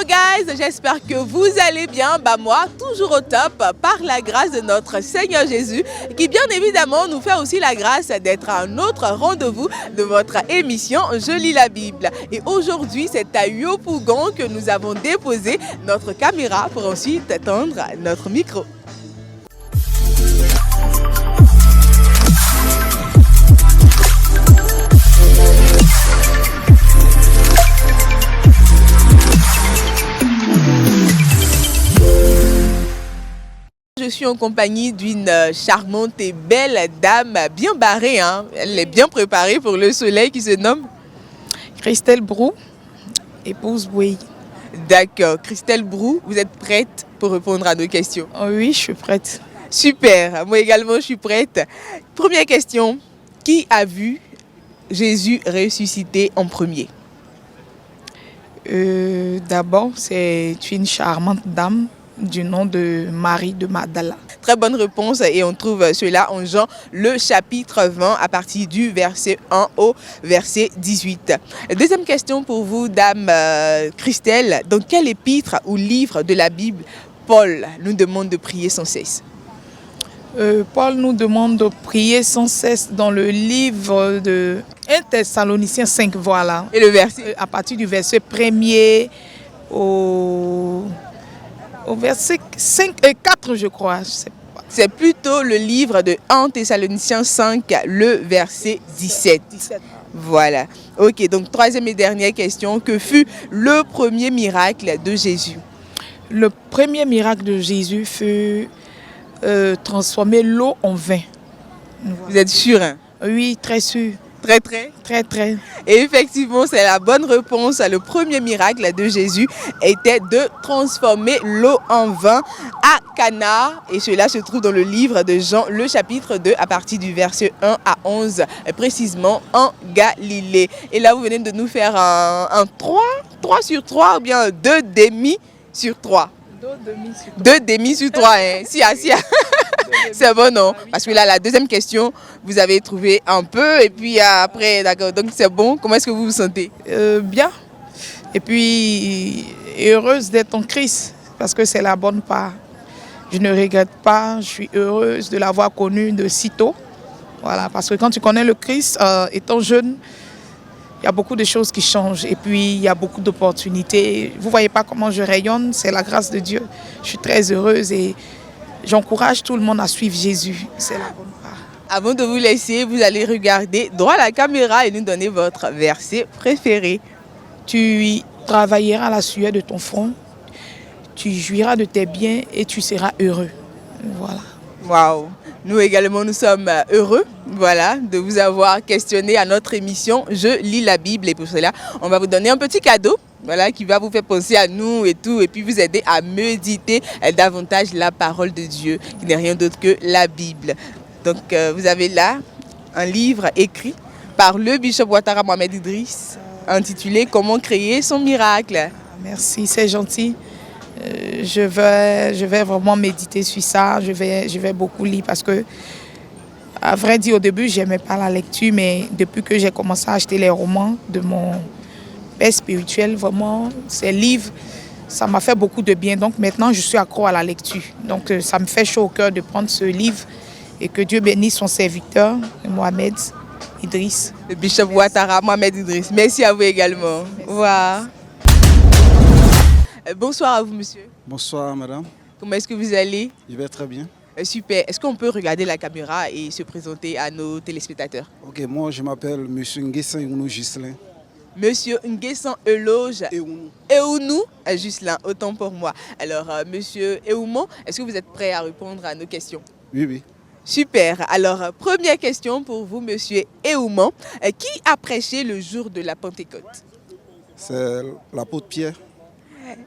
Hello guys, j'espère que vous allez bien. Moi, toujours au top par la grâce de notre Seigneur Jésus qui bien évidemment nous fait aussi la grâce d'être à un autre rendez-vous de votre émission Je lis la Bible. Et aujourd'hui, c'est à Yopougon que nous avons déposé notre caméra pour ensuite tendre notre micro. Je suis en compagnie d'une charmante et belle dame bien barrée. Elle est bien préparée pour le soleil qui se nomme Christelle Brou, épouse Bouy. D'accord. Christelle Brou, vous êtes prête pour répondre à nos questions? Oh oui, je suis prête. Super. Moi également, je suis prête. Première question. Qui a vu Jésus ressuscité en premier? D'abord, c'est une charmante dame du nom de Marie de Magdala. Très bonne réponse et on trouve cela en Jean, le chapitre 20 à partir du verset 1 au verset 18. Deuxième question pour vous, dame Christelle. Dans quel épître ou livre de la Bible Paul nous demande de prier sans cesse? Paul nous demande de prier sans cesse dans le livre de 1 Thessaloniciens 5, voilà. Et le verset? À partir du verset 1er au verset 5 et 4, je crois. C'est plutôt le livre de 1 Thessaloniciens 5, le verset 17. Voilà. Ok, donc troisième et dernière question. Que fut le premier miracle de Jésus? Le premier miracle de Jésus fut transformer l'eau en vin. Voilà. Vous êtes sûr, hein? Oui, très sûr. Très, très? Très, très. Et effectivement, c'est la bonne réponse. Le premier miracle de Jésus était de transformer l'eau en vin à Cana. Et cela se trouve dans le livre de Jean, le chapitre 2, à partir du verset 1 à 11, précisément en Galilée. Et là, vous venez de nous faire un 3 sur 3 ou bien 2 demi sur 3. 2 demi sur 3. Hein. Si. C'est bon, non? Parce que là, la deuxième question, vous avez trouvé un peu et puis après, d'accord, donc c'est bon. Comment est-ce que vous vous sentez? Bien. Et puis, heureuse d'être en Christ parce que c'est la bonne part. Je ne regrette pas, je suis heureuse de l'avoir connu de si tôt. Voilà, parce que quand tu connais le Christ, étant jeune, il y a beaucoup de choses qui changent et puis il y a beaucoup d'opportunités. Vous ne voyez pas comment je rayonne, c'est la grâce de Dieu. Je suis très heureuse et j'encourage tout le monde à suivre Jésus. C'est la bonne part. Avant de vous laisser, vous allez regarder droit à la caméra et nous donner votre verset préféré. Tu travailleras à la sueur de ton front, tu jouiras de tes biens et tu seras heureux. Voilà. Waouh! Nous également, nous sommes heureux, voilà, de vous avoir questionné à notre émission Je lis la Bible. Et pour cela, on va vous donner un petit cadeau, voilà, qui va vous faire penser à nous et tout, et puis vous aider à méditer davantage la parole de Dieu, qui n'est rien d'autre que la Bible. Donc, vous avez là un livre écrit par le bishop Ouattara Mohamed Idriss, intitulé « Comment créer son miracle ». Merci, c'est gentil. Je vais vraiment méditer sur ça. Je vais beaucoup lire parce que, à vrai dire, au début, je n'aimais pas la lecture, mais depuis que j'ai commencé à acheter les romans de mon père spirituel, vraiment, ces livres, ça m'a fait beaucoup de bien. Donc maintenant, je suis accro à la lecture. Donc ça me fait chaud au cœur de prendre ce livre et que Dieu bénisse son serviteur, Mohamed Idriss. Le bishop Ouattara Mohamed Idriss. Merci à vous également. Wow. Bonsoir à vous, monsieur. Bonsoir, madame. Comment est-ce que vous allez? Je vais très bien. Super. Est-ce qu'on peut regarder la caméra et se présenter à nos téléspectateurs? Ok, moi je m'appelle monsieur Nguessan Eunou Ghislain. Monsieur Nguessan Eloge Eunou Ghislain, autant pour moi. Alors, monsieur Eumon, est-ce que vous êtes prêt à répondre à nos questions? Oui, oui. Super. Alors, première question pour vous, monsieur Eumon. Qui a prêché le jour de la Pentecôte? C'est l'apôtre Pierre.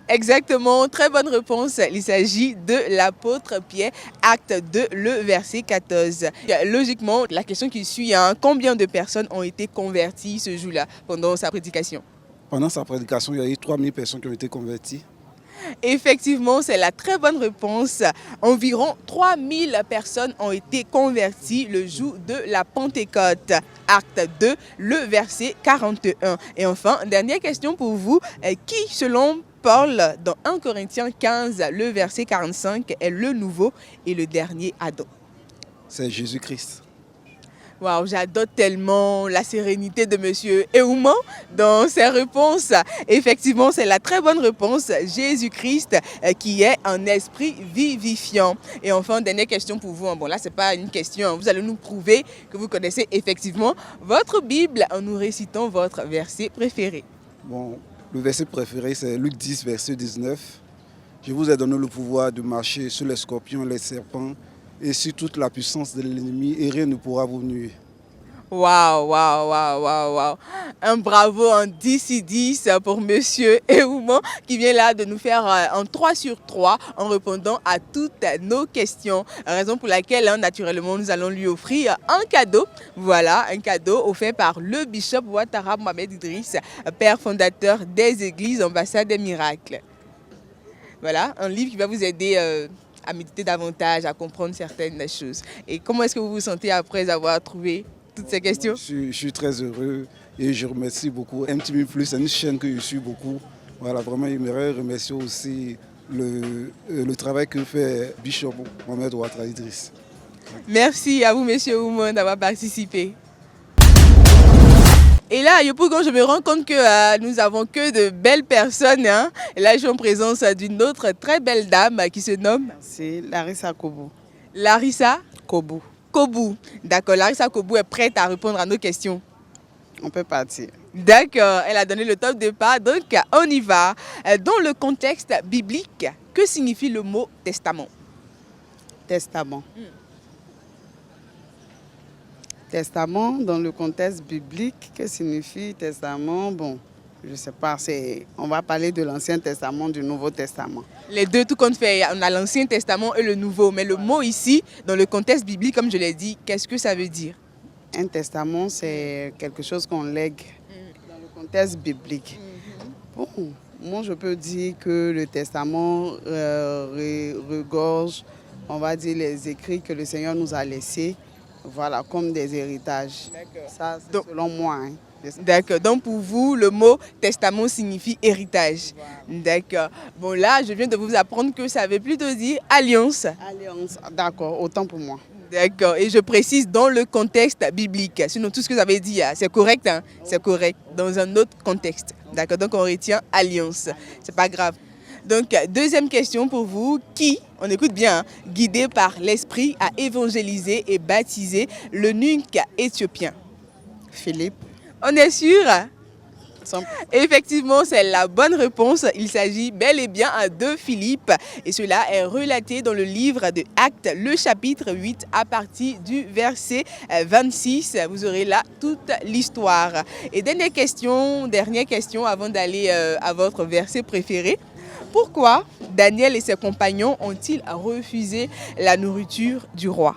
Exactement, très bonne réponse. Il s'agit de l'apôtre Pierre, acte 2, le verset 14. Logiquement, la question qui suit, combien de personnes ont été converties ce jour-là pendant sa prédication? Pendant sa prédication, il y a eu 3000 personnes qui ont été converties. Effectivement, c'est la très bonne réponse. Environ 3000 personnes ont été converties le jour de la Pentecôte. Acte 2, le verset 41. Et enfin, dernière question pour vous. Qui, selon Paul, dans 1 Corinthiens 15, le verset 45, est le nouveau et le dernier Adam? C'est Jésus-Christ. Waouh, j'adore tellement la sérénité de Monsieur Ehouman dans ses réponses. Effectivement, c'est la très bonne réponse. Jésus-Christ qui est un esprit vivifiant. Et enfin, dernière question pour vous. Bon, là, c'est pas une question. Vous allez nous prouver que vous connaissez effectivement votre Bible en nous récitant votre verset préféré. Bon, le verset préféré, c'est Luc 10, verset 19. Je vous ai donné le pouvoir de marcher sur les scorpions, les serpents et sur toute la puissance de l'ennemi, et rien ne pourra vous nuire. Waouh, waouh, waouh, waouh, waouh. Un bravo en 10 pour Monsieur Ehouman qui vient là de nous faire un 3 sur 3 en répondant à toutes nos questions. Raison pour laquelle, naturellement, nous allons lui offrir un cadeau. Voilà, un cadeau offert par le bishop Ouattara Mohamed Idriss, père fondateur des églises Ambassade des Miracles. Voilà, un livre qui va vous aider à méditer davantage, à comprendre certaines choses. Et comment est-ce que vous vous sentez après avoir trouvé toutes ces questions? Je suis très heureux et je remercie beaucoup MTV+, c'est une chaîne que je suis beaucoup. Voilà, vraiment, j'aimerais remercier aussi le travail que fait Bishop Mohamed Ouattara Idriss. Merci à vous, Monsieur Ehouman, d'avoir participé. Et là, je me rends compte que nous avons que de belles personnes. Et là, je suis en présence d'une autre très belle dame qui se nomme... C'est Larissa Kobou. Larissa Kobou. Kobou. D'accord, Larissa Kobou est prête à répondre à nos questions. On peut partir. D'accord, elle a donné le top départ, donc on y va. Dans le contexte biblique, que signifie le mot testament? Testament. Testament, dans le contexte biblique, que signifie testament? Bon, je ne sais pas, on va parler de l'Ancien Testament, du Nouveau Testament. Les deux, tout compte fait, on a l'Ancien Testament et le Nouveau. Mais le mot ici, dans le contexte biblique, comme je l'ai dit, qu'est-ce que ça veut dire? Un testament, c'est quelque chose qu'on lègue dans le contexte biblique. Bon, moi, je peux dire que le testament regorge, on va dire, les écrits que le Seigneur nous a laissés, voilà, comme des héritages. Ça, c'est selon moi. D'accord. Donc pour vous, le mot testament signifie héritage. Voilà. D'accord. Bon là, je viens de vous apprendre que ça veut plutôt dire alliance. Alliance, d'accord, autant pour moi. D'accord. Et je précise dans le contexte biblique. Sinon tout ce que vous avez dit, c'est correct, hein? C'est correct. Dans un autre contexte. D'accord. Donc on retient alliance. C'est pas grave. Donc deuxième question pour vous. Qui, on écoute bien, guidé par l'esprit, a évangélisé et baptisé l'eunuque éthiopien? Philippe. On est sûr? Effectivement, c'est la bonne réponse. Il s'agit bel et bien de Philippe. Et cela est relaté dans le livre de Actes, le chapitre 8, à partir du verset 26. Vous aurez là toute l'histoire. Et dernière question avant d'aller à votre verset préféré. Pourquoi Daniel et ses compagnons ont-ils refusé la nourriture du roi?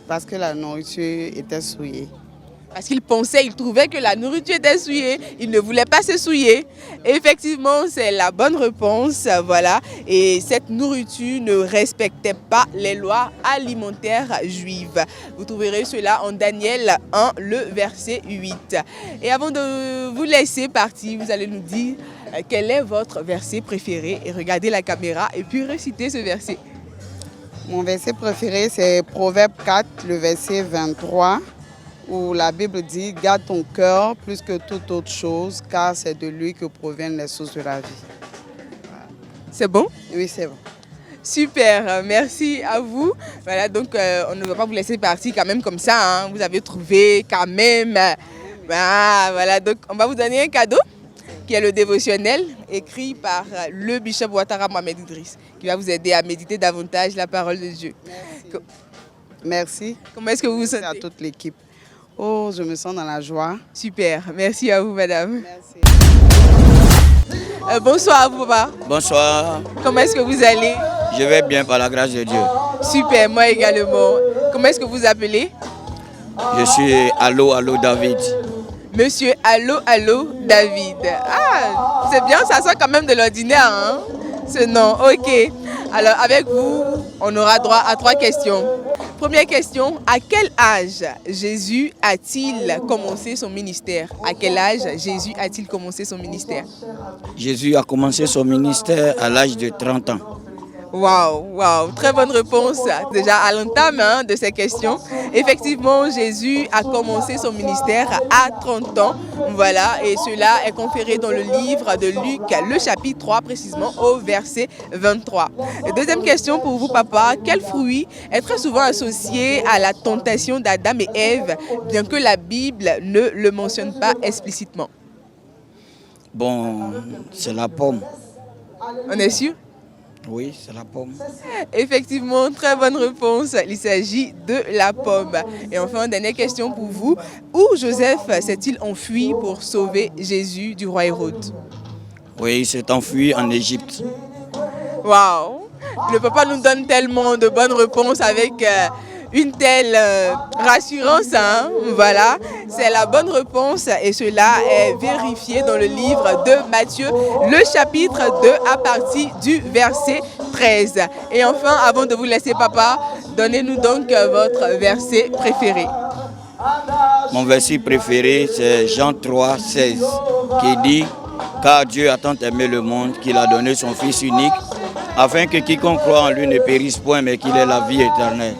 Parce que la nourriture était souillée. Parce qu'ils trouvaient que la nourriture était souillée. Ils ne voulaient pas se souiller. Effectivement, c'est la bonne réponse. Voilà. Et cette nourriture ne respectait pas les lois alimentaires juives. Vous trouverez cela en Daniel 1, le verset 8. Et avant de vous laisser partir, vous allez nous dire quel est votre verset préféré. Et regardez la caméra et puis récitez ce verset. Mon verset préféré, c'est Proverbe 4, le verset 23. Où la Bible dit « Garde ton cœur plus que toute autre chose, car c'est de lui que proviennent les sources de la vie. » C'est bon? Oui, c'est bon. Super, merci à vous. Voilà, donc on ne va pas vous laisser partir quand même comme ça. Vous avez trouvé quand même. Voilà, donc on va vous donner un cadeau qui est le dévotionnel écrit par le bishop Ouattara Mohamed Idriss, qui va vous aider à méditer davantage la parole de Dieu. Merci. Comment est-ce que vous vous sentez? Merci à toute l'équipe. Oh, je me sens dans la joie. Super, merci à vous, madame. Merci. Bonsoir à vous, papa. Bonsoir. Comment est-ce que vous allez? Je vais bien par la grâce de Dieu. Super, moi également. Comment est-ce que vous appelez? Je suis Allo David. Monsieur Allo David. Ah, c'est bien, ça sort quand même de l'ordinaire, ce nom. Ok. Alors, avec vous, on aura droit à 3 questions. Première question, à quel âge Jésus a-t-il commencé son ministère? À quel âge Jésus a-t-il commencé son ministère? Jésus a commencé son ministère à l'âge de 30 ans. Waouh, waouh, très bonne réponse déjà à l'entame de ces questions. Effectivement, Jésus a commencé son ministère à 30 ans. Voilà, et cela est conféré dans le livre de Luc, le chapitre 3, précisément au verset 23. Deuxième question pour vous, papa. Quel fruit est très souvent associé à la tentation d'Adam et Ève, bien que la Bible ne le mentionne pas explicitement? Bon, c'est la pomme. On est sûr? Oui, c'est la pomme. Effectivement, très bonne réponse. Il s'agit de la pomme. Et enfin, dernière question pour vous. Où Joseph s'est-il enfui pour sauver Jésus du roi Hérode? Oui, il s'est enfui en Égypte. Waouh! Le papa nous donne tellement de bonnes réponses avec une telle rassurance. Hein? Voilà, c'est la bonne réponse et cela est vérifié dans le livre de Matthieu, le chapitre 2 à partir du verset 13. Et enfin, avant de vous laisser, papa, donnez-nous donc votre verset préféré. Mon verset préféré, c'est Jean 3, 16, qui dit « Car Dieu a tant aimé le monde qu'il a donné son Fils unique, afin que quiconque croit en lui ne périsse point, mais qu'il ait la vie éternelle. »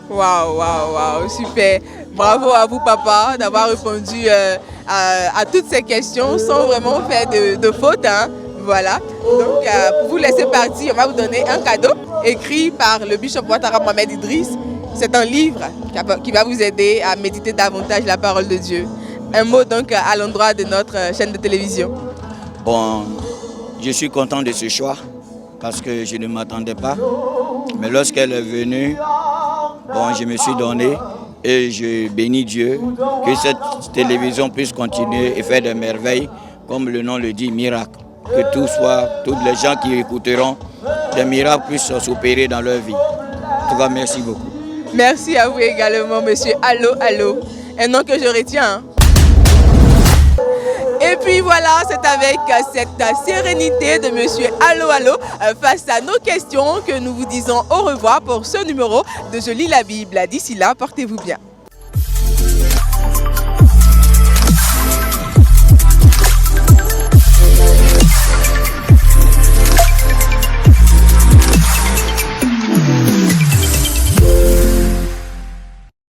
Waouh, waouh, waouh, super. Bravo à vous, papa, d'avoir répondu à toutes ces questions sans vraiment faire de faute. Hein. Voilà. Donc, pour vous laisser partir, on va vous donner un cadeau écrit par le bishop Ouattara Mohamed Idriss. C'est un livre qui va vous aider à méditer davantage la parole de Dieu. Un mot donc à l'endroit de notre chaîne de télévision. Bon, je suis content de ce choix parce que je ne m'attendais pas. Mais lorsqu'elle est venue, bon, je me suis donné et je bénis Dieu que cette télévision puisse continuer et faire des merveilles, comme le nom le dit, miracles. Que tous les gens qui écouteront, des miracles puissent s'opérer dans leur vie. En tout cas, merci beaucoup. Merci à vous également, monsieur Allo Allo. Un nom que je retiens. Hein. Et puis voilà, c'est avec cette sérénité de monsieur Allo Allo face à nos questions que nous vous disons au revoir pour ce numéro de Je lis la Bible. D'ici là, portez-vous bien.